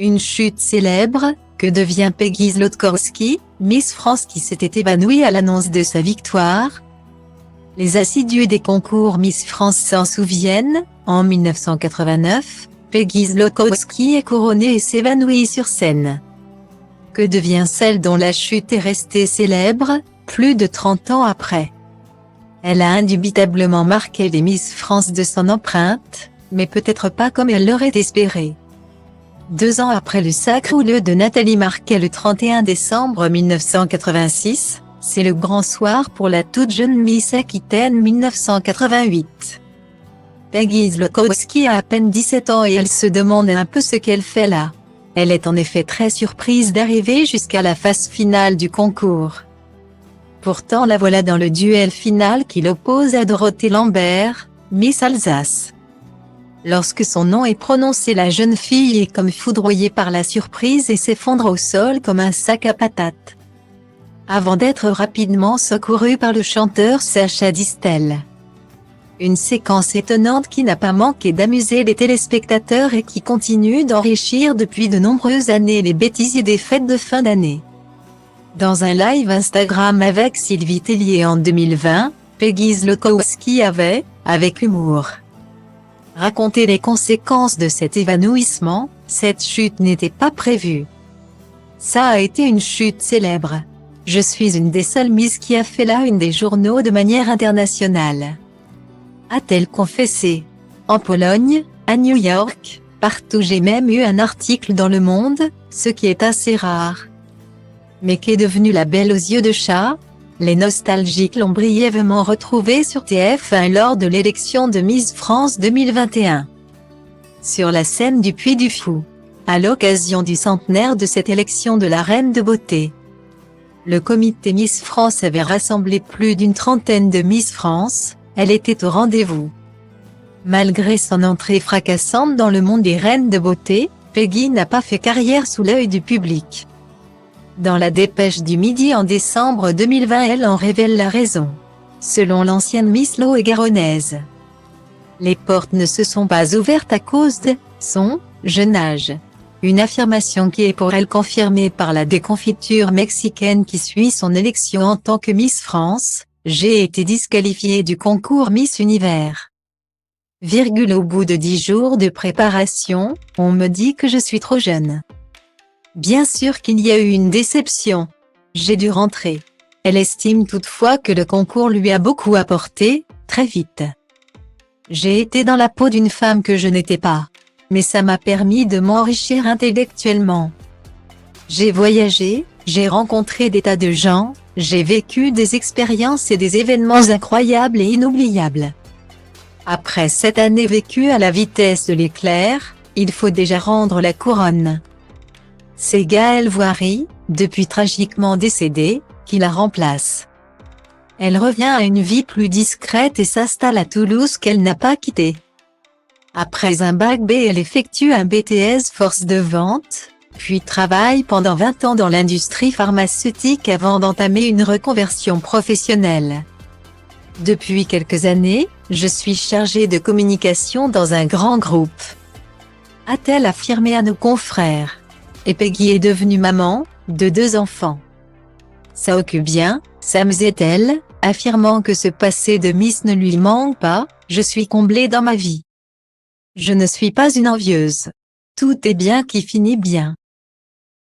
Une chute célèbre, que devient Peggy Zlotkorski, Miss France qui s'était évanouie à l'annonce de sa victoire? Les assidus des concours Miss France s'en souviennent, en 1989, Peggy Zlotkorski est couronnée et s'évanouit sur scène. Que devient celle dont la chute est restée célèbre, plus de 30 ans après? Elle a indubitablement marqué les Miss France de son empreinte, mais peut-être pas comme elle l'aurait espéré. 2 ans après le sacre houleux de Nathalie Marquet le 31 décembre 1986, c'est le grand soir pour la toute jeune Miss Aquitaine 1988. Peggy Zlotkorski a à peine 17 ans et elle se demande un peu ce qu'elle fait là. Elle est en effet très surprise d'arriver jusqu'à la phase finale du concours. Pourtant la voilà dans le duel final qui l'oppose à Dorothée Lambert, Miss Alsace. Lorsque son nom est prononcé, la jeune fille est comme foudroyée par la surprise et s'effondre au sol comme un sac à patates. Avant d'être rapidement secourue par le chanteur Sacha Distel. Une séquence étonnante qui n'a pas manqué d'amuser les téléspectateurs et qui continue d'enrichir depuis de nombreuses années les bêtisiers des fêtes de fin d'année. Dans un live Instagram avec Sylvie Tellier en 2020, Peggy Zlotkorski avait, avec humour, raconté les conséquences de cet évanouissement. Cette chute n'était pas prévue. Ça a été une chute célèbre. Je suis une des seules Miss qui a fait la une des journaux de manière internationale. A-t-elle confessé? En Pologne, à New York, partout j'ai même eu un article dans Le Monde, ce qui est assez rare. Mais qu'est devenue la Belle aux yeux de chat? Les nostalgiques l'ont brièvement retrouvée sur TF1 lors de l'élection de Miss France 2021. Sur la scène du Puy du Fou, à l'occasion du centenaire de cette élection de la Reine de Beauté. Le comité Miss France avait rassemblé plus d'une trentaine de Miss France, elle était au rendez-vous. Malgré son entrée fracassante dans le monde des Reines de Beauté, Peggy n'a pas fait carrière sous l'œil du public. Dans la dépêche du Midi en décembre 2020, elle en révèle la raison. Selon l'ancienne Miss Lot-et-Garonnaise, les portes ne se sont pas ouvertes à cause de son jeune âge. Une affirmation qui est pour elle confirmée par la déconfiture mexicaine qui suit son élection en tant que Miss France. J'ai été disqualifiée du concours Miss Univers. Au bout de 10 jours de préparation, on me dit que je suis trop jeune. Bien sûr qu'il y a eu une déception. J'ai dû rentrer. Elle estime toutefois que le concours lui a beaucoup apporté, très vite. J'ai été dans la peau d'une femme que je n'étais pas. Mais ça m'a permis de m'enrichir intellectuellement. J'ai voyagé, j'ai rencontré des tas de gens, j'ai vécu des expériences et des événements incroyables et inoubliables. Après 7 années vécues à la vitesse de l'éclair, il faut déjà rendre la couronne. C'est Gaëlle Voiry, depuis tragiquement décédée, qui la remplace. Elle revient à une vie plus discrète et s'installe à Toulouse qu'elle n'a pas quittée. Après un bac B, elle effectue un BTS force de vente, puis travaille pendant 20 ans dans l'industrie pharmaceutique avant d'entamer une reconversion professionnelle. Depuis quelques années, je suis chargée de communication dans un grand groupe, a-t-elle affirmé à nos confrères. Et Peggy est devenue maman, de 2 enfants. Ça occupe bien, s'amusait-elle, affirmant que ce passé de Miss ne lui manque pas, je suis comblée dans ma vie. Je ne suis pas une envieuse. Tout est bien qui finit bien.